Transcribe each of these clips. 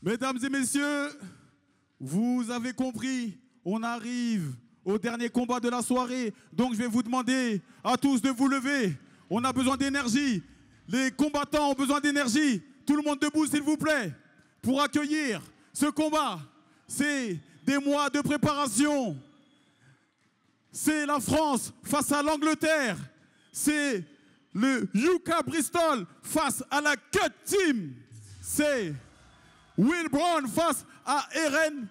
Mesdames et messieurs, vous avez compris, on arrive au dernier combat de la soirée. Donc je vais vous demander à tous de vous lever. On a besoin d'énergie. Les combattants ont besoin d'énergie. Tout le monde debout, s'il vous plaît, pour accueillir ce combat. C'est des mois de préparation. C'est la France face à l'Angleterre. C'est le UK Bristol face à la Cut Team. C'est Will Brown face à Eren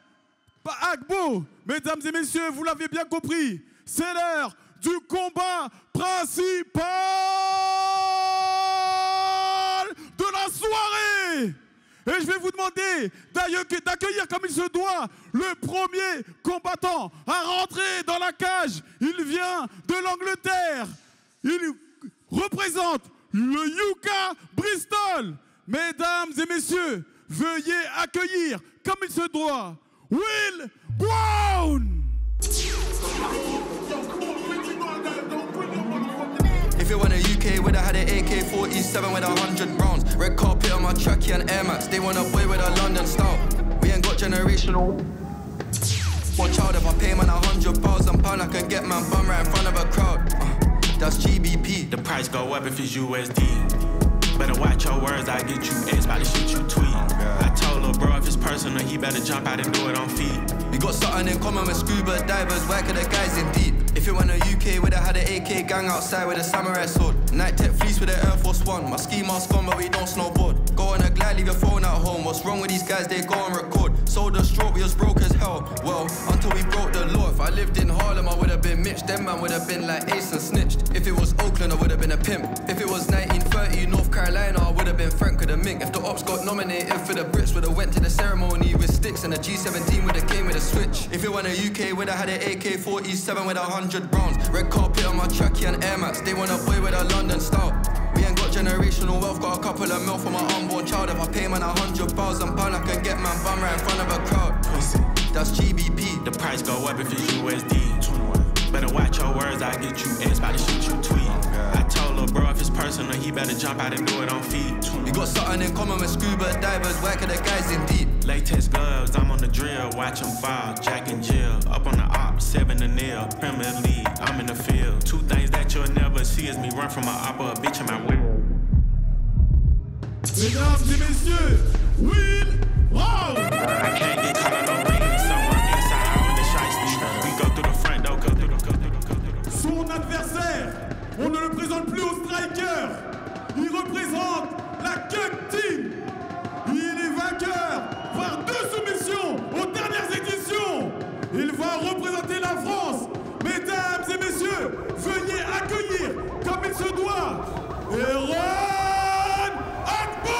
Agbo. Mesdames et messieurs, vous l'avez bien compris, c'est l'heure du combat principal de la soirée. Et je vais vous demander d'accueillir comme il se doit le premier combattant à rentrer dans la cage. Il vient de l'Angleterre. Il représente le UK Bristol. Mesdames et messieurs, veuillez accueillir comme il se doit Will Brown. If it went a UK, would I had an AK-47 with 100 rounds. Red carpet on my trackie and Air Max. They want a boy with a London style. We ain't got generational. Watch out if I pay man £100,000, I can get man bum right in front of a crowd. That's GBP. The price go up if it's USD. Better watch your words, I get you X by the shit you tweet. I told lil' bro if it's personal, he better jump out and do it on feet. We got something in common with scuba divers, working the guys in deep. If it went a UK, would I had an AK gang outside with a samurai sword. Night tech fleece with an Air Force One. My ski mask on, but we don't snowboard. Go on a glide, leave your phone at home. What's wrong with these guys? They go and record. Sold a stroke, we was broke as hell. Well, until we broke the law. If I lived in Harlem, I would have been Mitch. Them man would have been like Ace and snitched. If it was Oakland, I would have been a pimp. If it was 1930, North Carolina, I would have been Frank with a mink. If the ops got nominated for the Brits, would have went to the ceremony with sticks. And the G17 would have came with a switch. If it went a UK, would have had an AK-47 with 100 rounds. Red carpet on my trackie and Air Max. They want a boy with a London style. We ain't got generational wealth, got a couple of mil for my unborn child. If I pay man £100,000, I can get man bum right in front of a crowd. That's GBP. The price go up if it's USD. Better watch your words, I get you X by the shit you tweet. I told lil' bro if it's personal, he better jump out and do it on feet. We got something in common with scuba divers, working the guys in deep. Latex gloves, I'm on the drill, watch them fall. Jack and Jill, up on the op, 7 to nil. Premier League, I'm in the field. Two things that you'll never see is me run from a op or a bitch in my wheel. Mesdames et messieurs, Will Brown. I can't get caught on no ring, someone inside out in the shiesty. We go through the front door, go through the. Son adversaire, on ne le présente plus au striker. Il représente la Cut Team. Il est vainqueur par 2 soumissions aux dernières éditions. Il va représenter la France. Mesdames et messieurs, veuillez accueillir comme il se doit Eren Agbo.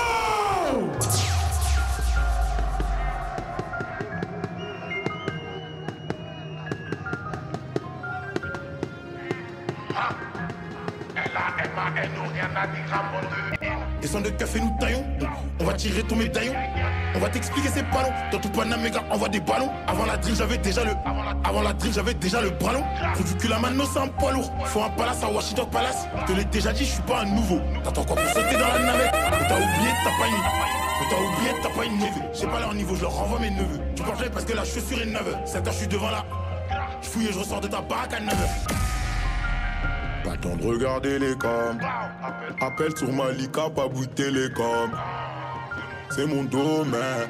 Descends de café, nous taillons. On va tirer ton médaillon. On va t'expliquer c'est pas long. Dans tout Panama, méga, envoie des ballons. Avant la drill, j'avais déjà le bras long. Trou du cul, la mano, c'est un poids lourd. Faut un palace à Washington Palace. Te l'ai déjà dit, je suis pas un nouveau. T'attends quoi pour sauter dans la navette? T'as oublié, t'as pas une neveu. J'ai pas leur niveau, je leur renvoie mes neveux. Tu penses parce que la chaussure est neuve. 7 heures, je suis devant là. Je fouille et je ressors de ta baraque à 9 heures. Pas le temps de regarder les coms. Appel sur Malika, pas bout de télécom. C'est mon domaine.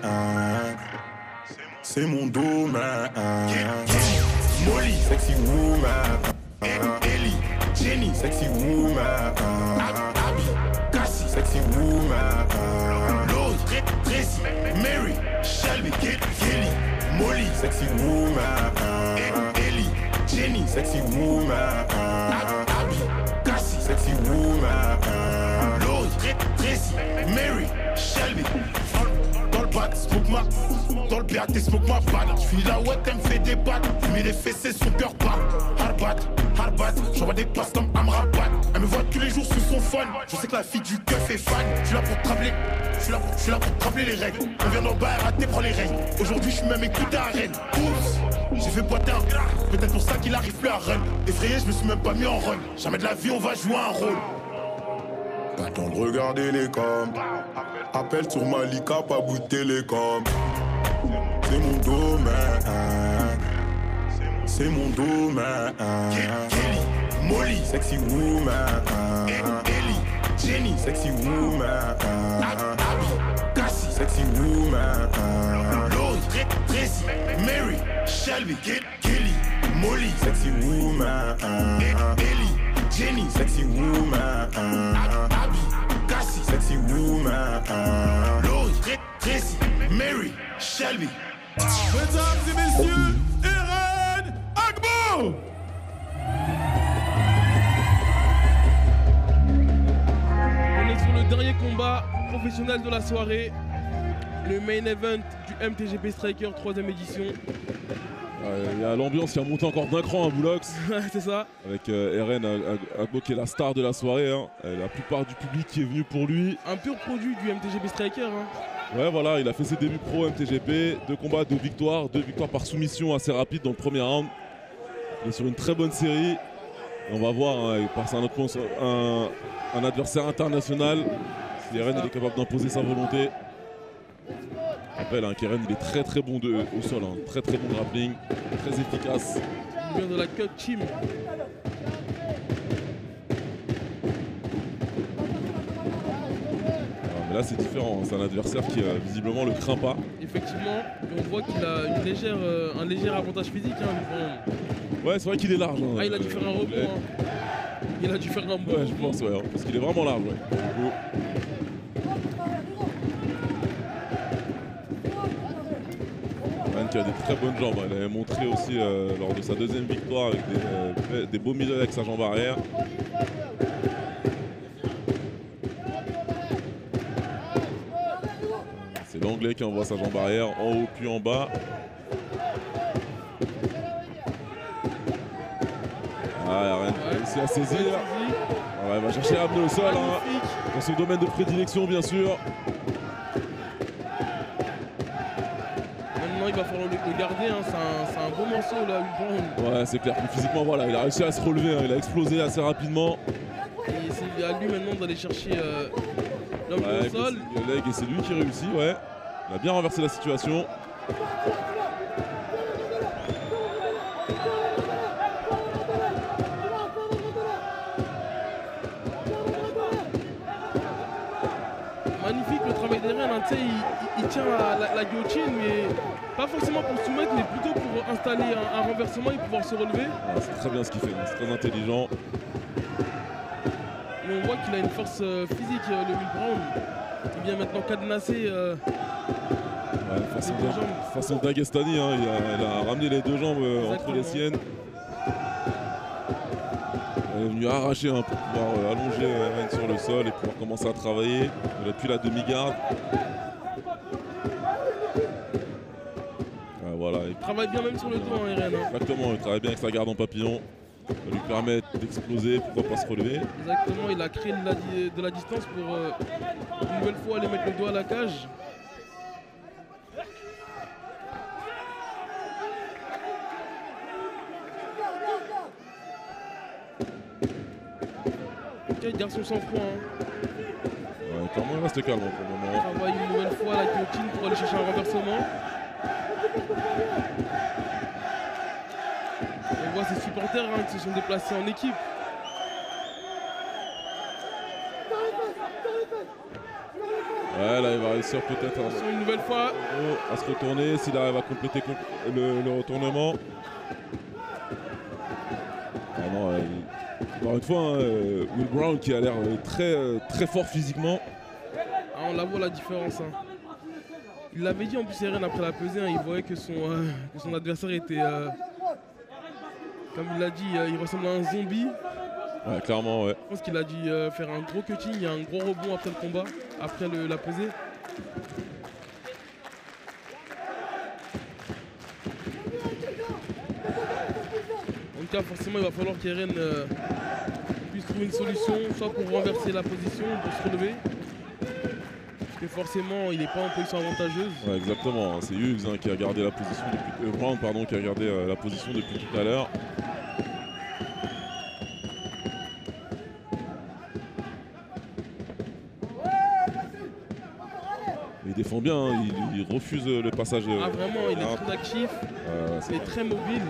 C'est mon domaine. Molly, Sexy woman. Ellie, Jenny, Sexy woman. Abby, Cassie, Sexy woman. Lord, Tracy, Mary, Shelby, Kelly, Molly, Sexy woman. Ellie, Jenny, Sexy woman. Abby, Cassie, Sexy woman. Lord, Tracy, Mary, Shelby. Dans le bat, smoke ma. Dans le BAT, smoke ma balle. J'finis la ouette, elle me fait des battes. Mais les fessées, son cœur bat. Hard bat. J'envoie des passes comme Amrabat. Elle me voit tous les jours sur son phone. Je sais que la fille du keuf est fan. J'suis là pour te rappeler. J'suis là pour te rappeler les règles. On vient d'en bas, raté, prends les règles. Aujourd'hui, j'suis même écouté à Rennes. Oups, j'ai fait boiter un. Peut-être pour ça qu'il arrive plus à run. Effrayé, je me suis même pas mis en run. Jamais de la vie, on va jouer un rôle. Pas temps de regarder les coms. Appel sur Malika, pas bout de télécom. C'est mon domaine. C'est mon domaine. Kelly, Molly, Sexy woman. Ellie, Jenny, Sexy woman. Abby, Cassie, Sexy woman. Laurie, Tracy, Mary, Shelby, Kelly, Molly, Sexy woman. Ellie, Jenny, Sexy woman. Abby, Cassie, Sexy woman. Laurie, Tracy, Mary, Shelby. Mesdames et messieurs, Eren Agbo! On est sur le dernier combat professionnel de la soirée, le main event du MTGP Striker 3ème édition. Il y a l'ambiance qui a monté encore d'un cran à Boulox. C'est ça. Avec Eren Agbo qui est la star de la soirée. Hein. La plupart du public qui est venu pour lui. Un pur produit du MTGP Striker. Hein. Ouais, voilà, il a fait ses débuts pro MTGP. 2 combats, 2 victoires. 2 victoires par soumission assez rapide dans le premier round. Il est sur une très bonne série. Et on va voir, hein, il passe un adversaire international. Si Eren il est capable d'imposer sa volonté. Je rappelle hein, qu'Eren il est très très bon au sol. Hein. Très très bon grappling. Très efficace. Il vient de la Cut Team. Mais là c'est différent, hein. C'est un adversaire qui visiblement le craint pas. Effectivement, et on voit qu'il a un léger avantage physique. Hein, ouais, c'est vrai qu'il est large. Hein, il a dû faire un rebond. Hein. Il a dû faire un bon. Ouais, je pense, ouais, hein, parce qu'il est vraiment large. Ouais. Eren qui a des très bonnes jambes. Il avait montré aussi lors de sa 2e victoire avec des beaux middle avec sa jambe arrière. C'est l'anglais qui envoie sa jambe arrière en haut puis en bas. Ah, Eren a réussi à saisir. Ouais, il va chercher à amener au sol hein, dans son domaine de prédilection bien sûr. Maintenant il va falloir le garder, hein. C'est un beau morceau là, Will. Ouais c'est clair, mais physiquement voilà, il a réussi à se relever, hein. Il a explosé assez rapidement. Et c'est à lui maintenant d'aller chercher l'homme au sol. Le leg et c'est lui qui réussit, ouais. Il a bien renversé la situation. Magnifique le travail d'Eren, hein. Tu sais, il tient la guillotine, mais pas forcément pour soumettre, mais plutôt pour installer un renversement et pouvoir se relever. Ah, c'est très bien ce qu'il fait, hein. C'est très intelligent. Et on voit qu'il a une force physique, le Will Brown. Il vient maintenant cadenasser façon Dagestani, hein. Il a ramené les 2 jambes entre les siennes. Il est venu arracher pour pouvoir allonger Eren sur le sol et pouvoir commencer à travailler. Il a pu la demi-garde. Voilà. Il travaille bien même sur le dos, hein, Eren. Hein. Exactement, il travaille bien avec sa garde en papillon. Ça lui permet d'exploser, pourquoi pas se relever. Exactement, il a créé de la distance pour une nouvelle fois aller mettre le doigt à la cage. Il garde son sang-froid. Hein. Ouais, clairement, il reste calme pour le moment. Il travaille une nouvelle fois la guillotine pour aller chercher un renversement. On voit ses supporters hein, qui se sont déplacés en équipe. Ouais, là, il va réussir peut-être une nouvelle fois à se retourner s'il arrive à compléter le retournement. Ah non, encore une fois, hein, Will Brown qui a l'air très fort physiquement. Ah, on la voit la différence. Hein. Il l'avait dit en plus Eren après la pesée, hein, il voyait que son adversaire était, comme il l'a dit, il ressemble à un zombie. Ouais, clairement, ouais. Je pense qu'il a dû faire un gros cutting, il y a un gros rebond après le combat, après la pesée. En tout cas, forcément, il va falloir qu'Eren puisse trouver une solution, soit pour renverser la position, pour se relever. Parce que forcément, il n'est pas en position avantageuse. Ouais, exactement. C'est Hughes hein, qui a gardé la position depuis Brown, pardon, qui a gardé la position depuis tout à l'heure. défend bien, hein. Il refuse le passage. Ah vraiment, il est très actif, il est très mobile.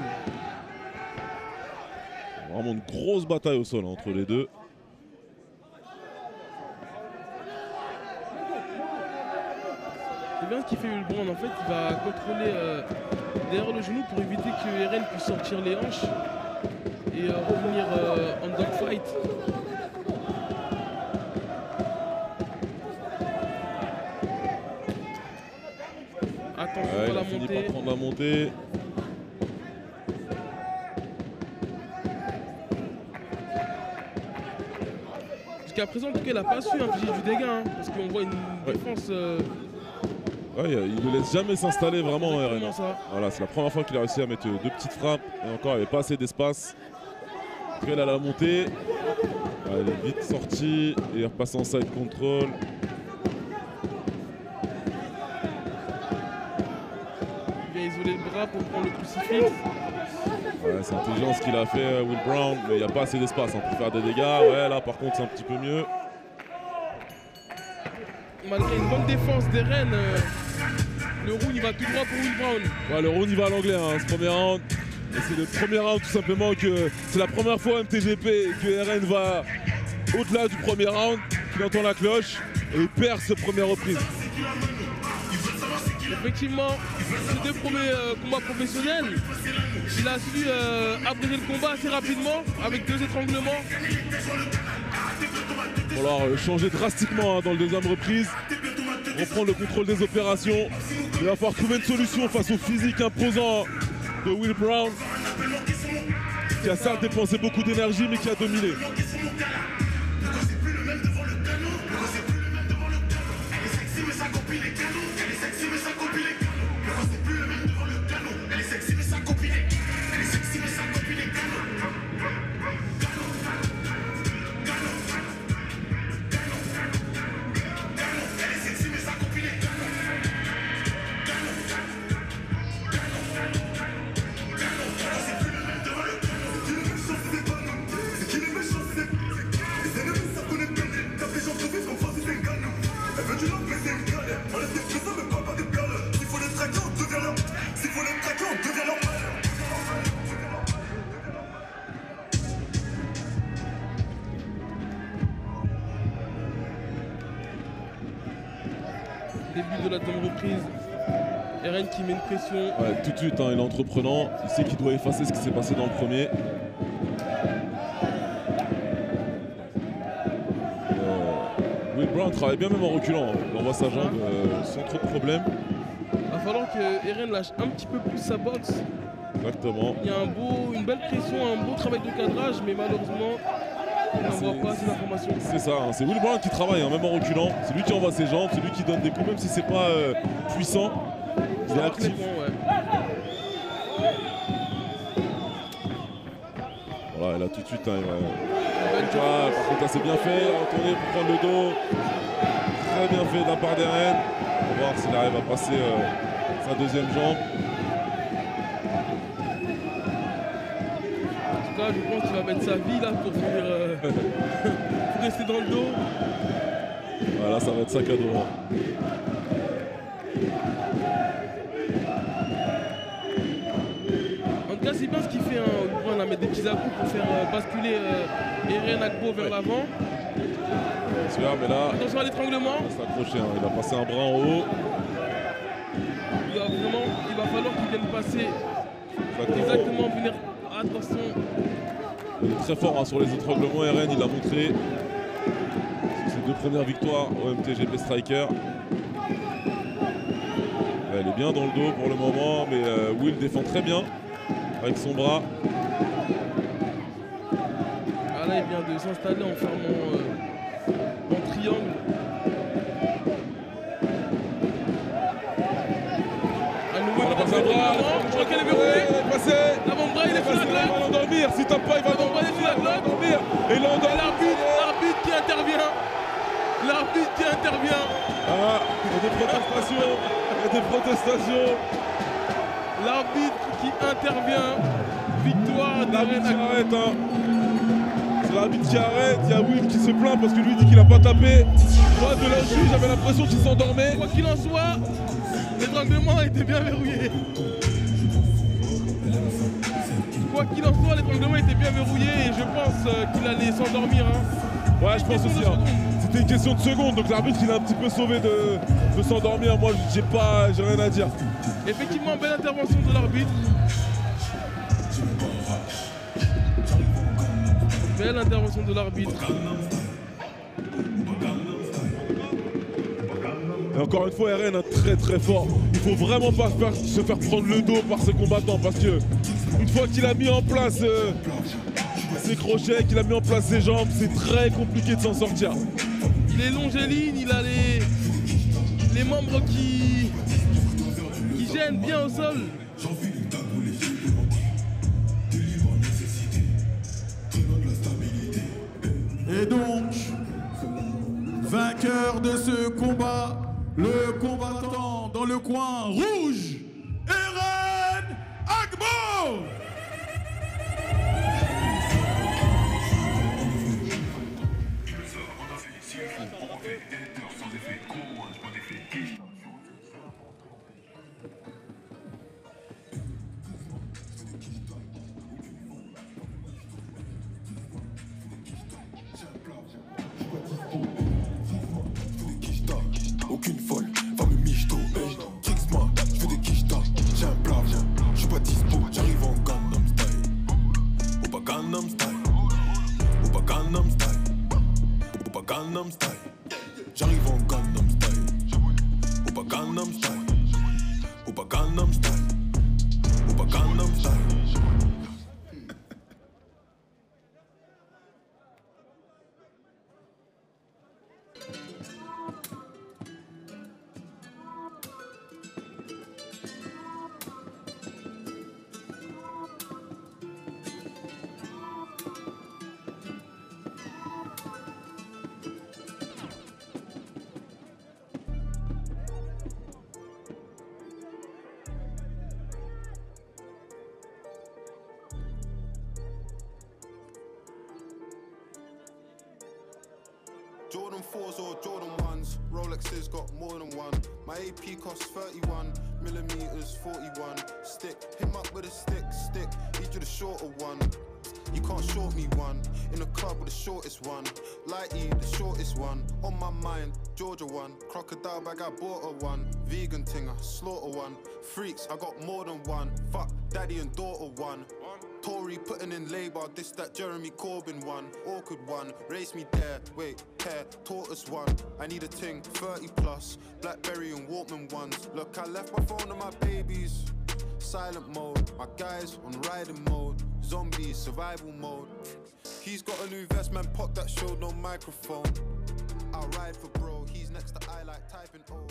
Vraiment une grosse bataille au sol entre les deux. C'est bien ce qu'il fait Will Brown, en fait il va contrôler derrière le genou pour éviter que Eren puisse sortir les hanches et revenir en dogfight. Attention à Il la a fini montée. par prendre la montée. Jusqu'à présent, en tout cas, il n'a pas su infliger du dégât, hein, parce qu'on voit une défense. Ouais, il ne laisse jamais s'installer vraiment, Eren. Comment ça? Voilà, c'est la première fois qu'il a réussi à mettre 2 petites frappes. Et encore, il n'y avait pas assez d'espace. Puis elle a la montée. Elle est vite sortie et repasse en side control. Il vient isoler le bras pour prendre le crucifix. Ouais, c'est intelligent ce qu'il a fait, Will Brown, mais il n'y a pas assez d'espace pour faire des dégâts. Ouais, là par contre, c'est un petit peu mieux. Malgré une bonne défense d'Eren, le round il va tout droit pour Will Brown. Ouais, le round il va à l'anglais, hein, ce premier round. Et c'est le premier round tout simplement que c'est la première fois MTGP que Eren va au-delà du premier round, qu'il entend la cloche et il perd cette première reprise. Effectivement, ces 2 premiers combats professionnels, il a su abréger le combat assez rapidement avec 2 étranglements. Il va falloir changer drastiquement dans le deuxième reprise, reprendre le contrôle des opérations. Il va falloir trouver une solution face au physique imposant de Will Brown, qui a certes dépensé beaucoup d'énergie mais qui a dominé. Début de la deuxième reprise, Eren qui met une pression. Ouais, tout de suite, hein, il est entreprenant, il sait qu'il doit effacer ce qui s'est passé dans le premier. Will Brown travaille bien même en reculant, hein. Il envoie sa jambe sans trop de problèmes. Il va falloir que Eren lâche un petit peu plus sa boxe. Exactement. Il y a une belle pression, un beau travail de cadrage, mais malheureusement, on n'envoie pas assez d'informations. C'est ça, hein. C'est Will Brown qui travaille, hein, même en reculant. C'est lui qui envoie ses jambes, c'est lui qui donne des coups, même si c'est pas puissant. Il est actif. Voilà, et là tout de suite, hein, par contre, là c'est bien fait, il a retourné pour prendre le dos. Très bien fait de la part d'Eren. On va voir s'il arrive à passer sa deuxième jambe. En tout cas, je pense qu'il va mettre sa vie là pour venir pour rester dans le dos. Voilà, ça va être sac à dos. Hein. En tout cas, c'est bien ce qu'il fait. On va mettre des petits à-coups pour faire basculer Eren Agbo vers l'avant. Mais là, attention à l'étranglement. Il va s'accrocher, hein. Il a passé un bras en haut. Il va falloir qu'il vienne passer exactement venir. Attention. Il est très fort, hein, sur les étranglements. Eren, il l'a montré sur ses 2 premières victoires au MTGP Striker. Elle est bien dans le dos pour le moment, mais Will défend très bien avec son bras. Ah là, il vient de s'installer en fermant en triangle. À nouveau, il va passer un bras. Je crois qu'elle est verrouillée. L'avant-bras, il est sous la glotte. Il va l'endormir. Si tape pas, il va l'avant-bras, il est sous la glotte. Et l'arbitre qui intervient. L'arbitre qui intervient. Ah, il y a des protestations. Il y a des protestations. L'arbitre qui intervient. Victoire d'Eren Agbo. Hein. C'est l'arbitre qui arrête. Il y a Will qui se plaint parce que lui dit qu'il n'a pas tapé. Ouais, de l'insu, j'avais l'impression qu'il s'endormait. Quoi qu'il en soit, l'étranglement était bien verrouillé. Quoi qu'il en soit, l'étranglement était bien verrouillé et je pense qu'il allait s'endormir. Hein. Ouais, je pense aussi. Hein. C'était une question de seconde, donc l'arbitre il a un petit peu sauvé de s'endormir. Moi, j'ai rien à dire. Effectivement, belle intervention de l'arbitre. Belle intervention de l'arbitre. Et encore une fois, RN est très très fort. Il faut vraiment pas se faire prendre le dos par ses combattants parce que une fois qu'il a mis en place ses crochets, qu'il a mis en place ses jambes, c'est très compliqué de s'en sortir. Il est longéline, il a les membres qui gênent bien au sol. Et donc, vainqueur de ce combat, le combattant dans le coin rouge, Eren Agbo. Aucune folle va me michto. Kicks-moi, je fais des quichtas. J'ai un plat, je suis pas dispo. J'arrive en Gangnam Style. Ou pas Gangnam Style. Ou pas Gangnam Style. Ou pas Gangnam Style. J'arrive en Gangnam Style. Ou pas Gangnam Style. Ou pas Gangnam Style. Ou pas Gangnam Style. Jordan 4s or Jordan 1s, Rolexes got more than one. My AP costs 31 millimeters, 41. Stick, him up with a stick. Need you the shorter one. You can't short me one. In the club with the shortest one. Lighty, the shortest one. On my mind, Georgia one. Crocodile bag, I bought her one. Vegan tinger, slaughter one. Freaks, I got more than one. Fuck, daddy and daughter one. Tory putting in labour, this that Jeremy Corbyn one. Awkward one, race me there, wait, hair, tortoise one. I need a ting, 30 plus, Blackberry and Walkman ones. Look, I left my phone on my babies, silent mode. My guys on riding mode, zombies, survival mode. He's got a new vest, man, pop that showed no microphone. I'll ride for bro, he's next to I like typing O.